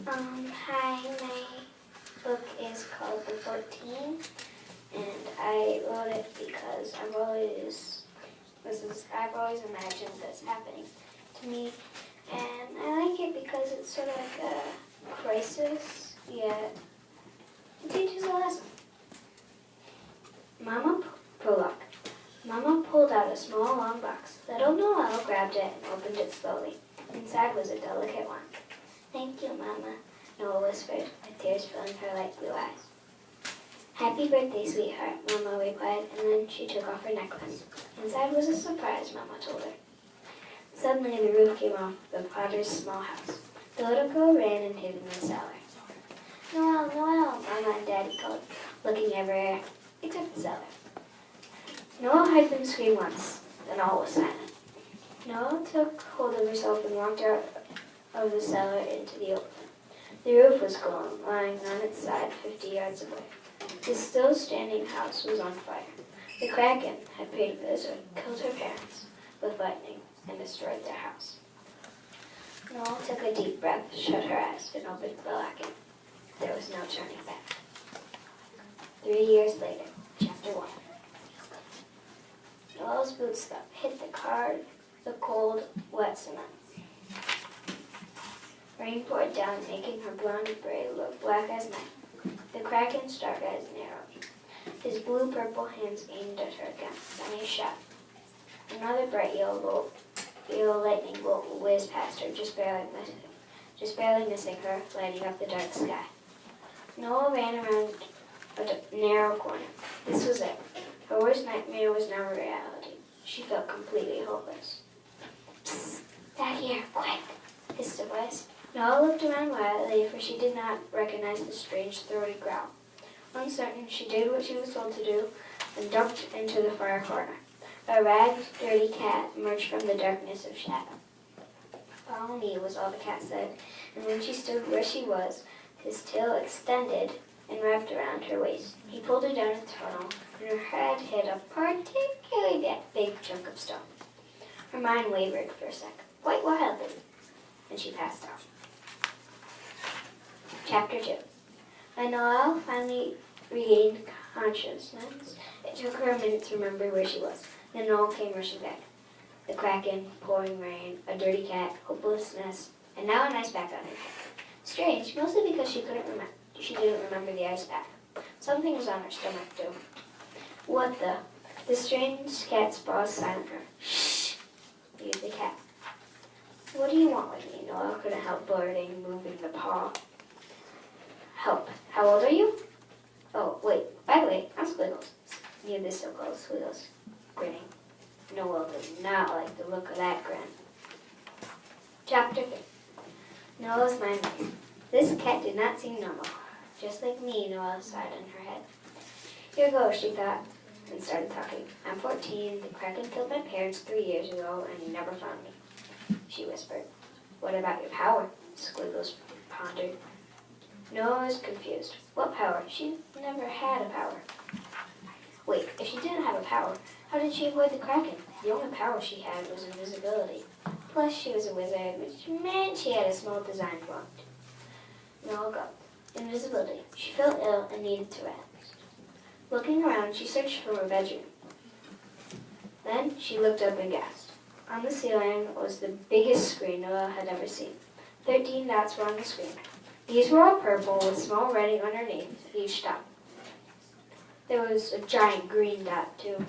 Hi, my book is called The 14, and I wrote it because I've always imagined this happening to me, and I like it because it's sort of like a crisis, yet it teaches a lesson. Prologue. Mama pulled out a small long box. Little Noelle grabbed it and opened it slowly. Inside was a delicate one. Thank you, Mama, Noelle whispered, with tears filling her light blue eyes. Happy birthday, sweetheart, Mama replied, and then she took off her necklace. Inside was a surprise, Mama told her. Suddenly the roof came off the Potter's small house. The little girl ran and hid in the cellar. Noelle, Noelle, Mama and Daddy called, looking everywhere, except the cellar. Noelle heard them scream once, then all was silent. Noelle took hold of herself and walked out of the cellar into the open. The roof was gone, lying on its side 50 yards away. The still-standing house was on fire. The Kraken had paid a visit, killed her parents with lightning, and destroyed their house. Noelle took a deep breath, shut her eyes, and opened the locket. There was no turning back. 3 years later, Chapter 1. Noelle's boots hit the cold, wet cement. Rain poured down, making her blonde braid look black as night. The Kraken's dark eyes narrowed. His blue-purple hands aimed at her again. Then he shot. Another bright yellow lightning bolt whizzed past her, just barely missing her, lighting up the dark sky. Noelle ran around a narrow corner. This was it. Her worst nightmare was now a reality. She felt completely hopeless. Psst! Back here, quick! Hissed a voice. Noelle looked around wildly, for she did not recognize the strange, throaty growl. Uncertain, she did what she was told to do and ducked into the far corner. A ragged, dirty cat emerged from the darkness of shadow. Follow me, was all the cat said, and when she stood where she was, his tail extended and wrapped around her waist. He pulled her down a tunnel, and her head hit a particularly big chunk of stone. Her mind wavered for a second, quite wildly, and she passed out. Chapter 2. When Noelle finally regained consciousness, it took her a minute to remember where she was. Then Noelle came rushing back. The Kraken, pouring rain, a dirty cat, hopelessness, and now a nice pack on her head. Strange, mostly because she didn't remember the ice pack. Something was on her stomach, too. What the? The strange cat's paws silenced her. Shh! Mused the cat. What do you want with me? Noelle couldn't help blurting, moving the paw. Help. How old are you? Oh, wait. By the way, I'm Squiggles. Mewed the so-called Squiggles, grinning. Noelle did not like the look of that grin. Chapter 3. Noelle's mind raced. This cat did not seem normal. Just like me, Noelle sighed in her head. Here goes, she thought, and started talking. I'm 14. The Kraken killed my parents 3 years ago, and he never found me, she whispered. What about your power? Squiggles pondered. Noelle was confused. What power? She never had a power. Wait, if she didn't have a power, how did she avoid the Kraken? The only power she had was invisibility. Plus, she was a wizard, which meant she had a small design wand. Noelle gulped. Invisibility. She felt ill and needed to rest. Looking around, she searched for her bedroom. Then she looked up and gasped. On the ceiling was the biggest screen Noelle had ever seen. 13 dots were on the screen. These were all purple with small writing underneath each dot. There was a giant green dot, too.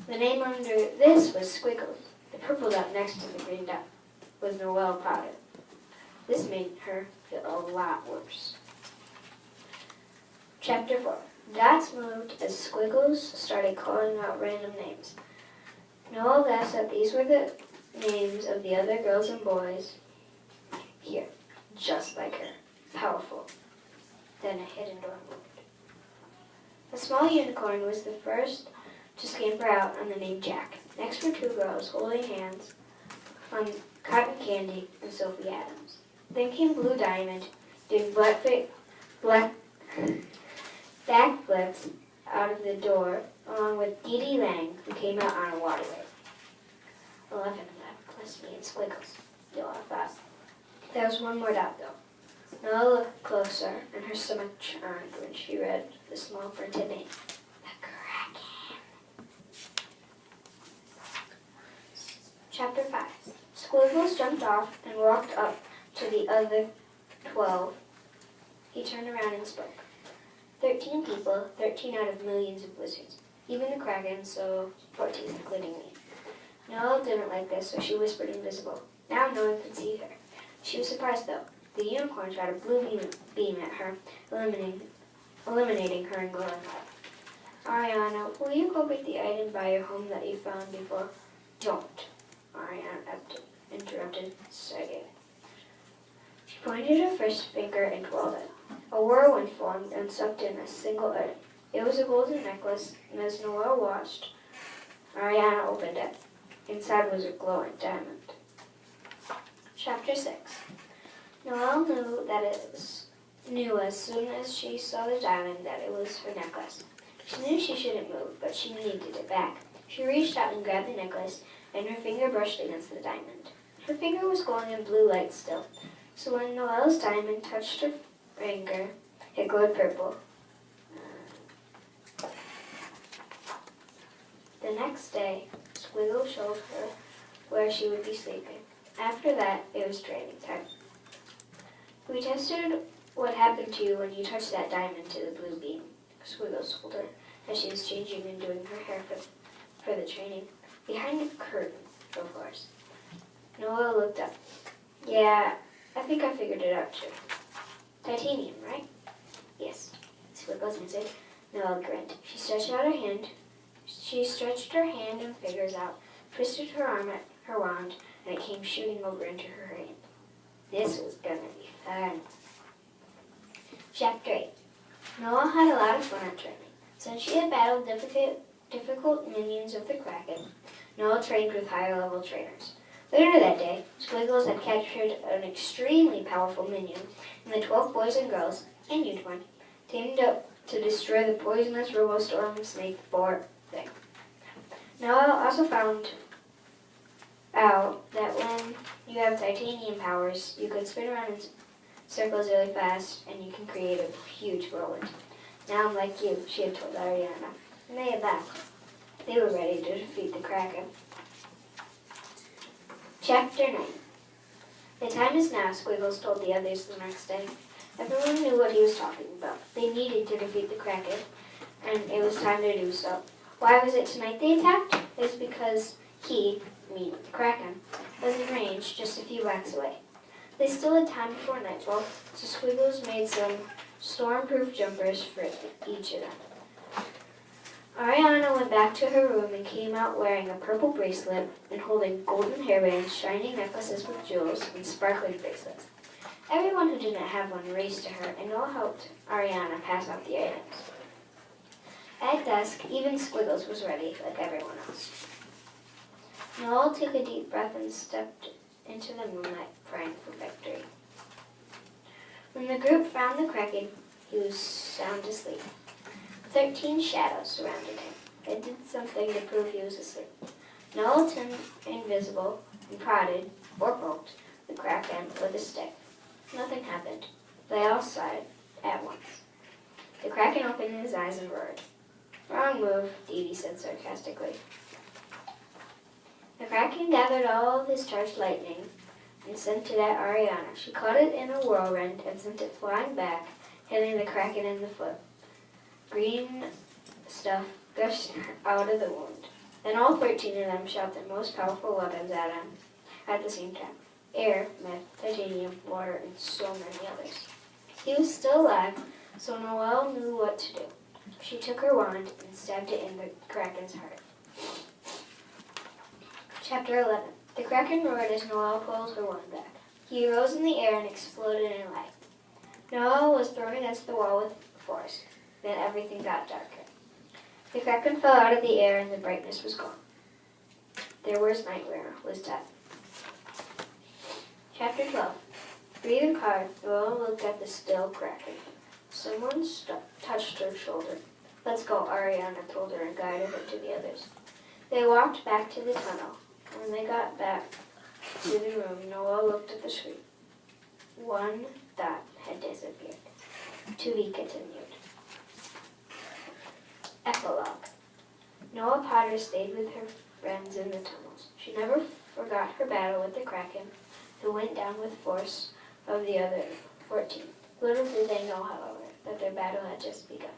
The name under this was Squiggles. The purple dot next to the green dot was Noelle Potter. This made her feel a lot worse. Chapter 4. Dots moved as Squiggles started calling out random names. Noelle guessed that these were the names of the other girls and boys here, just like her. Powerful. Then a hidden door moved. A small unicorn was the first to scamper out on the name Jack. Next were 2 girls holding hands on Cotton Candy and Sophie Adams. Then came Blue Diamond, doing backflips out of the door, along with Dee Dee Lang, who came out on a water wave. 11 of them, plus me and Squiggles, Noelle thought. There was one more dot, though. Noelle looked closer, and her stomach churned when she read the small printed name. The Kraken. Chapter 5. Squiggles jumped off and walked up to the other 12. He turned around and spoke. 13 people, 13 out of millions of wizards. Even the Kraken, so 14, including me. Noelle didn't like this, so she whispered invisible. Now no one could see her. She was surprised, though. The unicorn shot a blue beam at her, eliminating her in glowing light. Ariana, will you go get the item by your home that you found before? Don't, Ariana interrupted, sagging. She pointed her first finger and twirled it. A whirlwind formed and sucked in a single item. It was a golden necklace, and as Noelle watched, Ariana opened it. Inside was a glowing diamond. Chapter 6. Noelle knew as soon as she saw the diamond that it was her necklace. She knew she shouldn't move, but she needed it back. She reached out and grabbed the necklace, and her finger brushed against the diamond. Her finger was glowing in blue light still, so when Noelle's diamond touched her finger, it glowed purple. The next day, Squiggle showed her where she would be sleeping. After that, it was training time. We tested what happened to you when you touched that diamond to the blue beam, Squiggle told her as she was changing and doing her hair for the training. Behind the curtain, of course. Noelle looked up. Yeah, I think I figured it out too. Titanium, right? Yes, Squiggles answered. Noelle grinned. She stretched her hand and fingers out, twisted her arm at her wand, and it came shooting over into her hand. This was gonna be fun. Chapter 8. Noelle had a lot of fun at training. Since she had battled difficult minions of the Kraken, Noelle trained with higher-level trainers. Later that day, Squiggles had captured an extremely powerful minion, and the 12 boys and girls, and Unicorn, teamed up to destroy the poisonous Robostorm Snake Boar thing. Noelle also found out that when you have titanium powers, you can spin around in circles really fast, and you can create a huge whirlwind. Now I'm like you, she had told Ariana, and they had laughed. They were ready to defeat the Kraken. Chapter 9. The time is now, Squiggles told the others the next day. Everyone knew what he was talking about. They needed to defeat the Kraken, and it was time to do so. Why was it tonight they attacked? It was because he, the Kraken, was in range just a few blocks away. They still had time before nightfall, so Squiggles made some storm-proof jumpers for each of them. Ariana went back to her room and came out wearing a purple bracelet and holding golden hairbands, shiny necklaces with jewels, and sparkling bracelets. Everyone who didn't have one raced to her, and all helped Ariana pass out the items. At dusk, even Squiggles was ready, like everyone else. Noelle took a deep breath and stepped into the moonlight, praying for victory. When the group found the Kraken, he was sound asleep. 13 shadows surrounded him. They did something to prove he was asleep. Noelle turned invisible and prodded, or poked, the Kraken with a stick. Nothing happened. They all sighed at once. The Kraken opened his eyes and roared. Wrong move, Dee Dee said sarcastically. The Kraken gathered all of his charged lightning and sent it at Ariana. She caught it in a whirlwind and sent it flying back, hitting the Kraken in the foot. Green stuff gushed out of the wound. Then all 13 of them shot their most powerful weapons at him at the same time. Air, meth, titanium, water, and so many others. He was still alive, so Noelle knew what to do. She took her wand and stabbed it in the Kraken's heart. Chapter 11. The Kraken roared as Noelle pulled her wand back. He rose in the air and exploded in light. Noelle was thrown against the wall with force. Then everything got darker. The Kraken fell out of the air and the brightness was gone. There was nightmare, was death. Chapter 12. Breathing hard, Noelle looked at the still Kraken. Someone touched her shoulder. Let's go, Ariana told her and guided her to the others. They walked back to the tunnel. When they got back to the room, Noelle looked at the screen. One dot had disappeared. To be continued. Epilogue. Noah Potter stayed with her friends in the tunnels. She never forgot her battle with the Kraken, who went down with force of the other 14. Little did they know, however, that their battle had just begun.